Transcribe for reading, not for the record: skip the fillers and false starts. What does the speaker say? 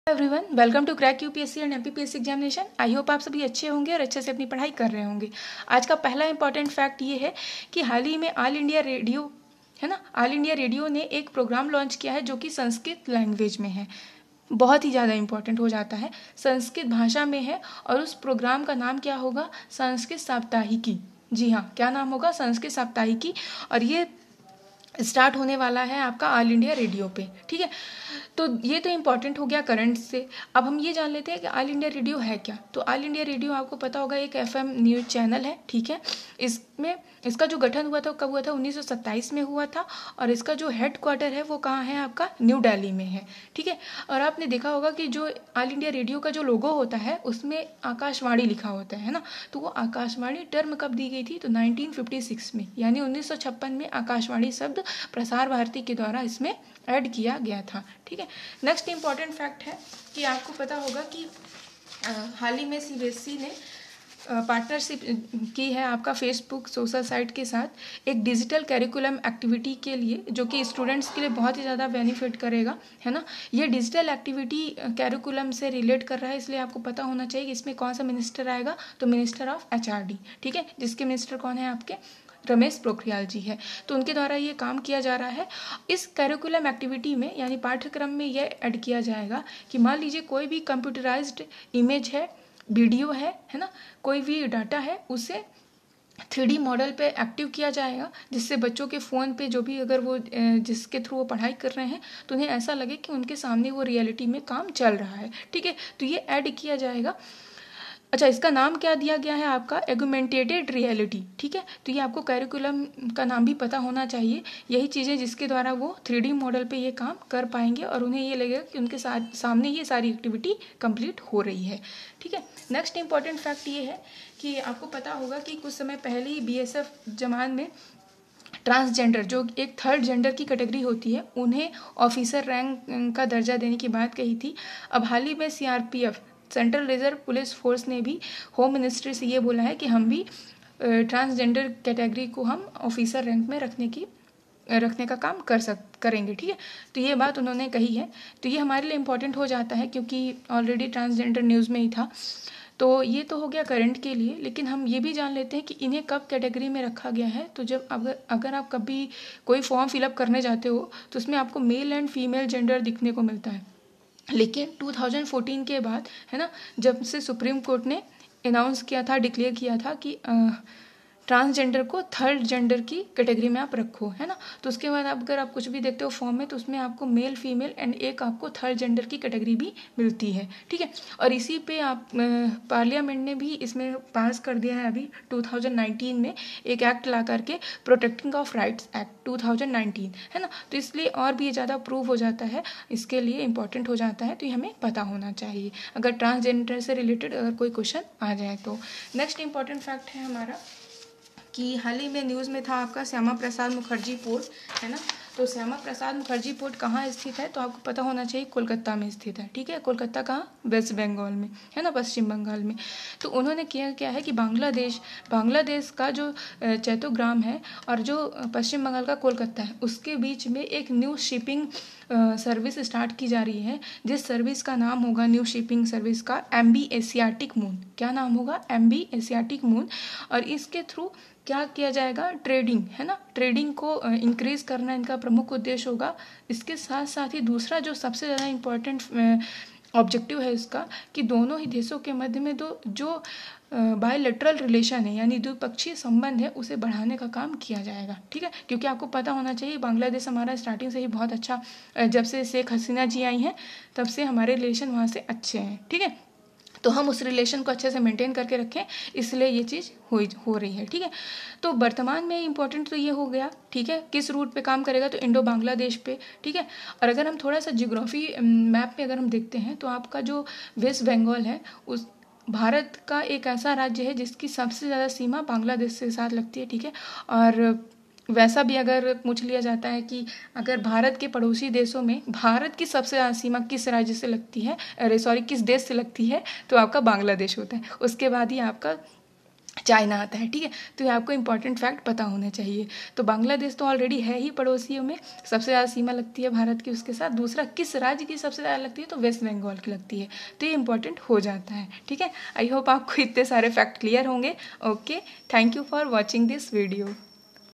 Everyone, welcome to crack UPSC and MPPSC examination. I hope आप सभी अच्छे होंगे और अच्छे से अपनी पढ़ाई कर रहे होंगे। आज का पहला इंपॉर्टेंट फैक्ट ये है कि हाल ही में all India radio all India radio ने एक प्रोग्राम लॉन्च किया है जो कि संस्कृत लैंग्वेज में है। बहुत ही ज़्यादा इंपॉर्टेंट हो जाता है, संस्कृत भाषा में है और उस प्रोग्राम का नाम क्या होगा? संस्कृत साप्ताहिकी। जी हाँ, क्या नाम होगा? संस्कृत साप्ताहिकी। और ये स्टार्ट होने वाला है आपका ऑल इंडिया रेडियो पे। ठीक है, तो ये तो इम्पॉर्टेंट हो गया करंट से। अब हम ये जान लेते हैं कि ऑल इंडिया रेडियो है क्या। तो ऑल इंडिया रेडियो आपको पता होगा एक एफएम न्यूज चैनल है। ठीक है, इसमें इसका जो गठन हुआ था कब हुआ था? 1927 में हुआ था। और इसका जो हेड क्वार्टर है वो कहाँ है? आपका न्यू दिल्ली में है। ठीक है, और आपने देखा होगा कि जो ऑल इंडिया रेडियो का जो लोगो होता है उसमें आकाशवाणी लिखा होता है ना। तो वो आकाशवाणी टर्म कब दी गई थी? तो 1956 में, यानी 1956 में आकाशवाणी शब्द प्रसार भारती के द्वारा इसमें ऐड किया गया था। ठीक है, नेक्स्ट इंपॉर्टेंट फैक्ट है कि आपको पता होगा कि हाल ही में सीबीएसई ने पार्टनरशिप की है आपका फेसबुक सोशल साइट के साथ एक डिजिटल कैरिकुलम एक्टिविटी के लिए, जो कि स्टूडेंट्स के लिए बहुत ही ज़्यादा बेनिफिट करेगा, है ना। ये डिजिटल एक्टिविटी कैरिकुलम से रिलेट कर रहा है, इसलिए आपको पता होना चाहिए कि इसमें कौन सा मिनिस्टर आएगा। तो मिनिस्टर ऑफ एचआरडी। ठीक है, जिसके मिनिस्टर कौन है? आपके रमेश पोखरियाल जी है। तो उनके द्वारा ये काम किया जा रहा है। इस कैरिकुलम एक्टिविटी में यानी पाठ्यक्रम में यह ऐड किया जाएगा कि मान लीजिए कोई भी कंप्यूटराइज्ड इमेज है, वीडियो है ना, कोई भी डाटा है, उसे 3D मॉडल पे एक्टिव किया जाएगा, जिससे बच्चों के फ़ोन पे जो भी अगर वो जिसके थ्रू वो पढ़ाई कर रहे हैं तो उन्हें ऐसा लगे कि उनके सामने वो रियलिटी में काम चल रहा है। ठीक है, तो ये ऐड किया जाएगा। अच्छा, इसका नाम क्या दिया गया है? आपका एगुमेंटेटेड रियलिटी। ठीक है, तो ये आपको कैरिकुलम का नाम भी पता होना चाहिए। यही चीज़ें जिसके द्वारा वो 3D मॉडल पे ये काम कर पाएंगे और उन्हें ये लगेगा कि उनके सामने ये सारी एक्टिविटी कंप्लीट हो रही है। ठीक है, नेक्स्ट इंपॉर्टेंट फैक्ट ये है कि आपको पता होगा कि कुछ समय पहले ही बीएसएफ जवान में ट्रांसजेंडर, जो एक थर्ड जेंडर की कैटेगरी होती है, उन्हें ऑफिसर रैंक का दर्जा देने की बात कही थी। अब हाल ही में CRPF, central reserve police force ने भी होम मिनिस्ट्री से ये बोला है कि हम भी ट्रांसजेंडर कैटेगरी को हम ऑफिसर रैंक में रखने का काम करेंगे। ठीक है, तो ये बात उन्होंने कही है। तो ये हमारे लिए इम्पोर्टेंट हो जाता है क्योंकि ऑलरेडी ट्रांसजेंडर न्यूज़ में ही था। तो ये तो हो गया करंट के लिए, लेकिन हम ये भी जान लेते हैं कि इन्हें कब कैटेगरी में रखा गया है। तो जब अगर आप कभी कोई फॉर्म फिलअप करने जाते हो तो उसमें आपको मेल एंड फीमेल जेंडर दिखने को मिलता है, लेकिन 2014 के बाद, है ना, जब से सुप्रीम कोर्ट ने अनाउंस किया था, डिक्लेयर किया था कि ट्रांसजेंडर को थर्ड जेंडर की कैटेगरी में आप रखो, है ना। तो उसके बाद अगर आप कुछ भी देखते हो फॉर्म में तो उसमें आपको मेल फीमेल एंड एक आपको थर्ड जेंडर की कैटेगरी भी मिलती है। ठीक है, और इसी पे आप पार्लियामेंट ने भी इसमें पास कर दिया है अभी 2019 में एक एक्ट ला करके, प्रोटेक्टिंग ऑफ राइट्स एक्ट 2019, है ना। तो इसलिए और भी ज़्यादा प्रूव हो जाता है, इसके लिए इंपॉर्टेंट हो जाता है। तो ये हमें पता होना चाहिए अगर ट्रांसजेंडर से रिलेटेड अगर कोई क्वेश्चन आ जाए तो। नेक्स्ट इंपॉर्टेंट फैक्ट है हमारा कि हाल ही में न्यूज़ में था आपका श्यामा प्रसाद मुखर्जी पोर्ट, है ना। तो श्यामा प्रसाद मुखर्जी पोर्ट कहाँ स्थित है? तो आपको पता होना चाहिए कोलकाता में स्थित है। ठीक है, कोलकाता कहाँ? वेस्ट बंगाल में, है ना, पश्चिम बंगाल में। तो उन्होंने क्या है कि बांग्लादेश का जो चैतोग्राम है और जो पश्चिम बंगाल का कोलकाता है, उसके बीच में एक न्यू शिपिंग सर्विस स्टार्ट की जा रही है, जिस सर्विस का नाम होगा, न्यू शिपिंग सर्विस का, MV एशियाटिक मून। क्या नाम होगा? MV Asiatic moon. और इसके थ्रू क्या किया जाएगा? ट्रेडिंग, है ना, ट्रेडिंग को इंक्रीज करना इनका प्रमुख उद्देश्य होगा। इसके साथ साथ ही दूसरा जो सबसे ज़्यादा इम्पोर्टेंट ऑब्जेक्टिव है इसका कि दोनों ही देशों के मध्य में जो बायलैटरल रिलेशन है यानी द्विपक्षीय संबंध है उसे बढ़ाने का काम किया जाएगा। ठीक है, क्योंकि आपको पता होना चाहिए बांग्लादेश हमारा स्टार्टिंग से ही बहुत अच्छा, जब से शेख हसीना जी आई हैं तब से हमारे रिलेशन वहाँ से अच्छे हैं। ठीक है, तो हम उस रिलेशन को अच्छे से मेंटेन करके रखें, इसलिए ये चीज़ हो रही है। ठीक है, तो वर्तमान में इम्पोर्टेंट तो ये हो गया। ठीक है, किस रूट पे काम करेगा? तो इंडो बांग्लादेश पे। ठीक है, और अगर हम थोड़ा सा जियोग्राफी मैप पे अगर हम देखते हैं तो आपका जो वेस्ट बंगाल है उस भारत का एक ऐसा राज्य है जिसकी सबसे ज़्यादा सीमा बांग्लादेश के साथ लगती है। ठीक है, और वैसा भी अगर पूछ लिया जाता है कि अगर भारत के पड़ोसी देशों में भारत की सबसे ज़्यादा सीमा किस राज्य से लगती है, किस देश से लगती है, तो आपका बांग्लादेश होता है। उसके बाद ही आपका चाइना आता है, ठीक है। तो ये आपको इंपॉर्टेंट फैक्ट पता होना चाहिए। तो बांग्लादेश तो ऑलरेडी है ही पड़ोसियों में, सबसे ज़्यादा सीमा लगती है भारत की उसके साथ। दूसरा, किस राज्य की सबसे ज़्यादा लगती है, तो वेस्ट बंगाल की लगती है। तो ये इंपॉर्टेंट हो जाता है, ठीक है। आई होप आपको इतने सारे फैक्ट क्लियर होंगे। Okay, thank you for watching this video.